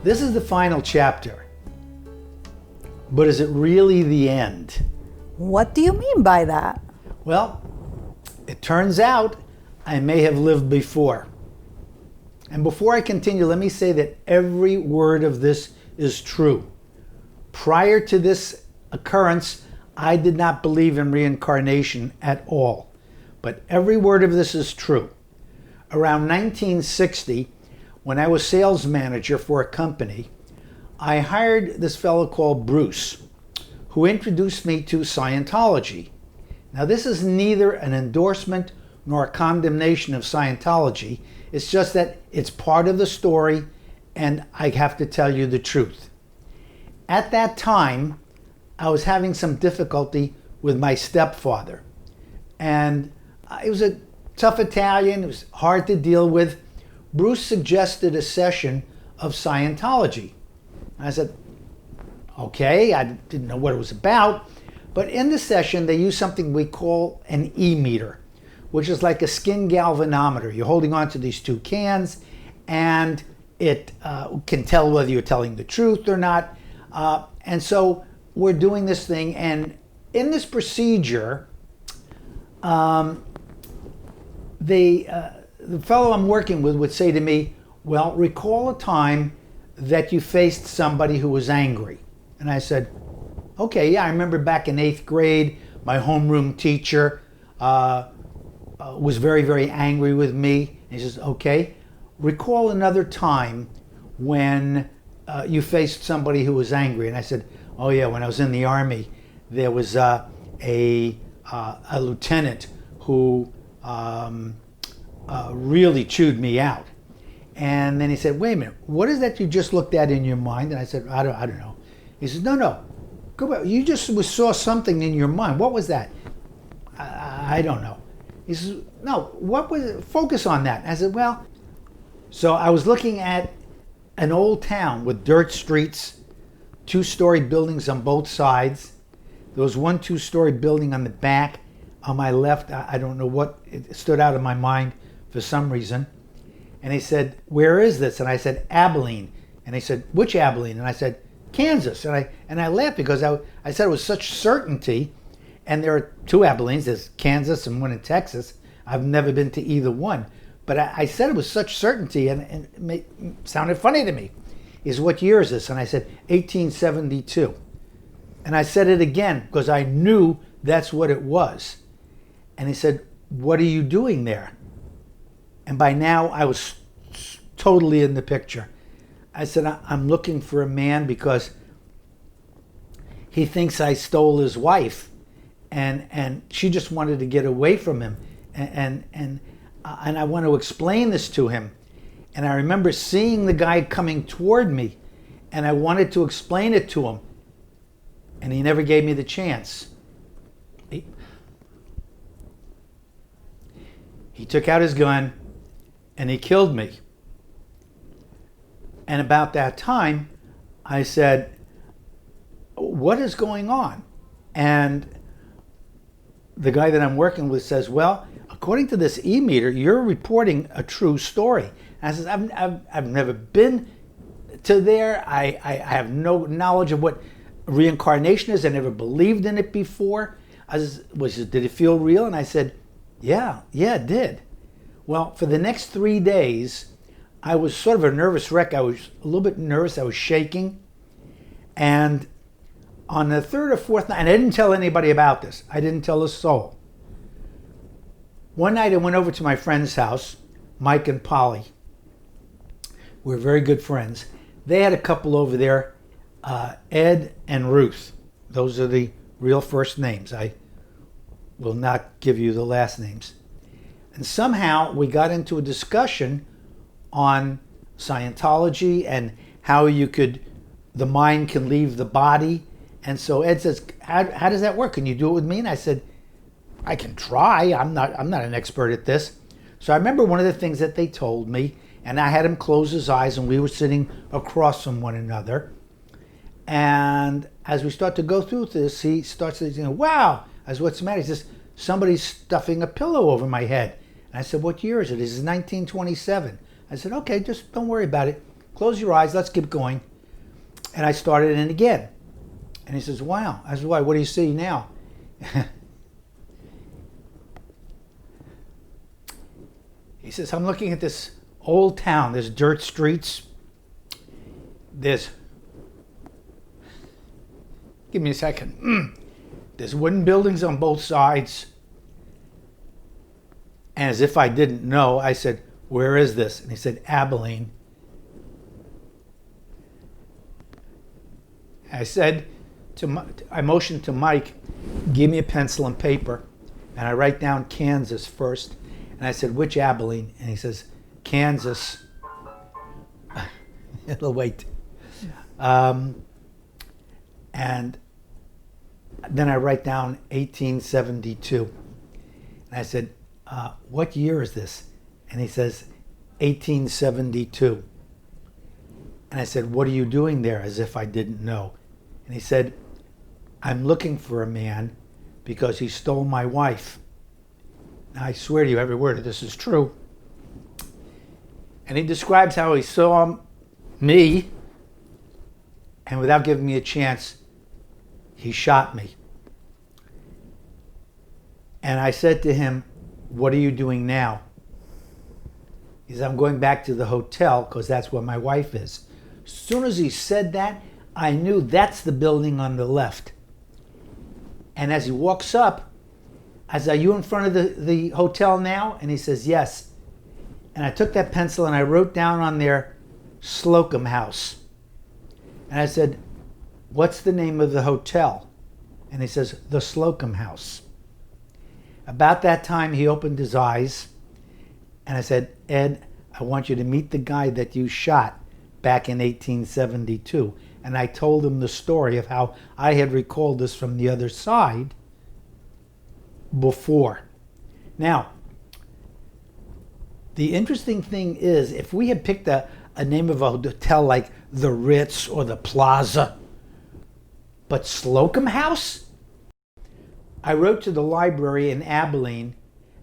This is the final chapter, but is it really the end? What do you mean by that? Well, it turns out I may have lived before. And before I continue, let me say that every word of this is true. Prior to this occurrence, I did not believe in reincarnation at all. But every word of this is true. Around 1960, when I was sales manager for a company, I hired this fellow called Bruce, who introduced me to Scientology. Now, this is neither an endorsement nor a condemnation of Scientology. It's just that it's part of the story, and I have to tell you the truth. At that time, I was having some difficulty with my stepfather. And he was a tough Italian. It was hard to deal with. Bruce suggested a session of Scientology. I said, okay, I didn't know what it was about. But in the session, they use something we call an E-meter, which is like a skin galvanometer. You're holding on to these two cans, and it can tell whether you're telling the truth or not. And so we're doing this thing, and in this procedure, the fellow I'm working with would say to me, well, recall a time that you faced somebody who was angry. And I said, okay, yeah, I remember back in 8th grade, my homeroom teacher was very, very angry with me. And he says, okay, recall another time when you faced somebody who was angry. And I said, oh yeah, when I was in the Army, there was a lieutenant who really chewed me out. And then he said, wait a minute, what is that you just looked at in your mind? And I said, I don't know. He says, no, go back. You just saw something in your mind. What was that? I don't know. He says, no, what was it? Focus on that. And I said, well, so I was looking at an old town with dirt streets, 2-story buildings on both sides. There was one 2-story building on the back. On my left, I don't know what, it stood out in my mind for some reason. And he said, where is this? And I said, Abilene. And he said, which Abilene? And I said, Kansas. And I laughed because I said it with such certainty. And there are 2 Abilenes, there's Kansas and one in Texas. I've never been to either one. But I said it with such certainty, and it sounded funny to me. He said, what year is this? And I said, 1872. And I said it again because I knew that's what it was. And he said, what are you doing there? And by now I was totally in the picture. I said, I'm looking for a man because he thinks I stole his wife, and she just wanted to get away from him. And I want to explain this to him. And I remember seeing the guy coming toward me, and I wanted to explain it to him. And he never gave me the chance. He took out his gun and he killed me. And about that time, I said, what is going on? And the guy that I'm working with says, well, according to this E-meter, you're reporting a true story. And I says, I've never been to there. I have no knowledge of what reincarnation is. I never believed in it before. Did it feel real? And I said, yeah, it did. Well, for the next 3 days, I was sort of a nervous wreck. I was a little bit nervous. I was shaking. And on the 3rd or 4th night, and I didn't tell anybody about this. I didn't tell a soul. One night I went over to my friend's house, Mike and Polly. We're very good friends. They had a couple over there, Ed and Ruth. Those are the real first names. I will not give you the last names. And somehow we got into a discussion on Scientology and how the mind can leave the body. And so Ed says, how does that work? Can you do it with me? And I said, I can try. I'm not an expert at this. So I remember one of the things that they told me, and I had him close his eyes, and we were sitting across from one another. And as we start to go through this, he starts to say, wow. I said, what's the matter? He says, somebody's stuffing a pillow over my head. And I said, what year is it? He says, 1927. I said, okay, just don't worry about it. close your eyes, let's keep going. And I started in again. And he says, wow. I said, why? What do you see now? He says, I'm looking at this old town. There's dirt streets. There's, give me a second. There's wooden buildings on both sides. And as if I didn't know, I said, where is this? And he said, Abilene. I said, I motioned to Mike, give me a pencil and paper. And I write down Kansas first. And I said, which Abilene? And he says, Kansas. It'll wait. And then I write down 1872. And I said, what year is this? And he says, 1872. And I said, what are you doing there? As if I didn't know. And he said, I'm looking for a man because he stole my wife. Now, I swear to you, every word of this is true. And he describes how he saw me, and without giving me a chance, he shot me. And I said to him, what are you doing now? He said, I'm going back to the hotel because that's where my wife is. As soon as he said that, I knew that's the building on the left. And as he walks up, I said, are you in front of the hotel now? And he says, yes. And I took that pencil and I wrote down on there, Slocum House. And I said, what's the name of the hotel? And he says, the Slocum House. About that time, he opened his eyes. And I said, Ed, I want you to meet the guy that you shot back in 1872. And I told him the story of how I had recalled this from the other side before. Now, the interesting thing is, if we had picked a name of a hotel like the Ritz or the Plaza, but Slocum House? I wrote to the library in Abilene,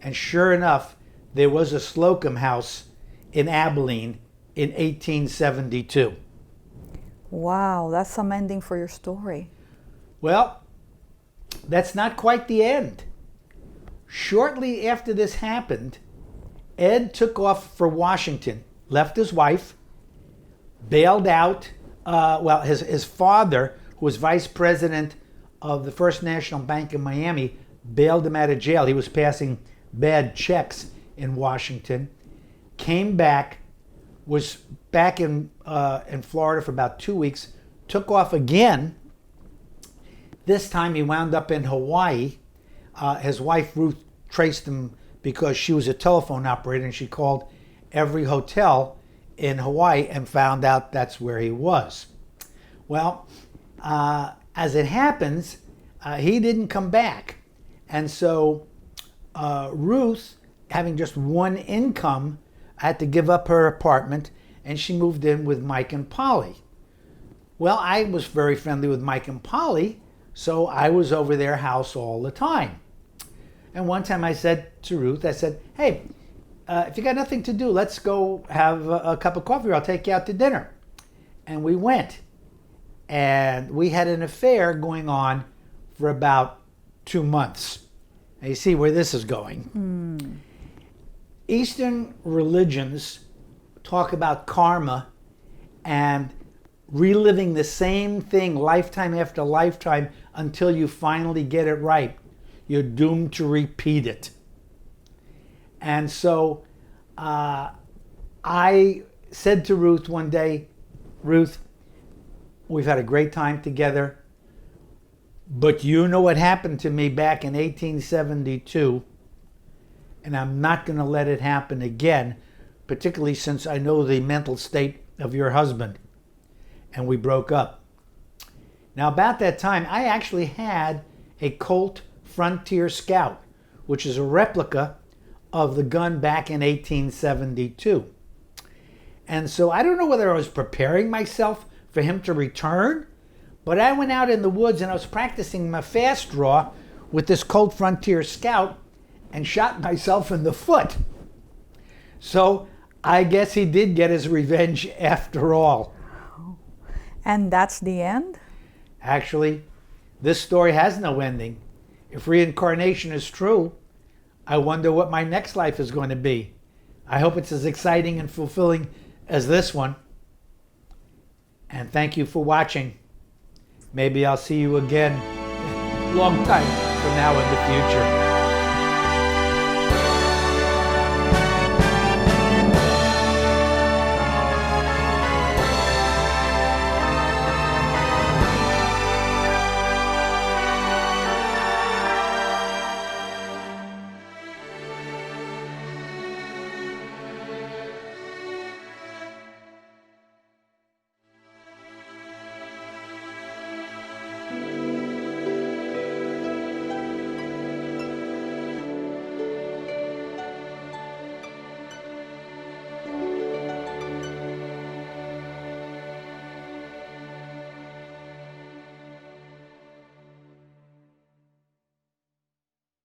and sure enough, there was a Slocum House in Abilene in 1872. Wow, that's some ending for your story. Well, that's not quite the end. Shortly after this happened, Ed took off for Washington, left his wife, bailed out. His father, who was vice president of the First National Bank in Miami, bailed him out of jail. He was passing bad checks in Washington. Came back, was back in Florida for about 2 weeks, took off again. This time he wound up in Hawaii. His wife Ruth traced him because she was a telephone operator, and she called every hotel in Hawaii and found out that's where he was. Well, as it happens, he didn't come back. And so Ruth, having just one income, had to give up her apartment, and she moved in with Mike and Polly. Well, I was very friendly with Mike and Polly, so I was over their house all the time. And one time I said to Ruth, I said, hey, if you got nothing to do, let's go have a cup of coffee, or I'll take you out to dinner. And we went. And we had an affair going on for about 2 months. And you see where this is going. Eastern religions talk about karma and reliving the same thing lifetime after lifetime until you finally get it right. You're doomed to repeat it. And so I said to Ruth one day, Ruth, we've had a great time together, but you know what happened to me back in 1872, and I'm not going to let it happen again, particularly since I know the mental state of your husband. And we broke up. Now, about that time, I actually had a Colt Frontier Scout, which is a replica of the gun back in 1872. And so I don't know whether I was preparing myself for him to return, but I went out in the woods and I was practicing my fast draw with this Colt Frontier Scout and shot myself in the foot. So I guess he did get his revenge after all. And that's the end? Actually, this story has no ending. If reincarnation is true, I wonder what my next life is going to be. I hope it's as exciting and fulfilling as this one. And thank you for watching. Maybe I'll see you again a long time from now in the future.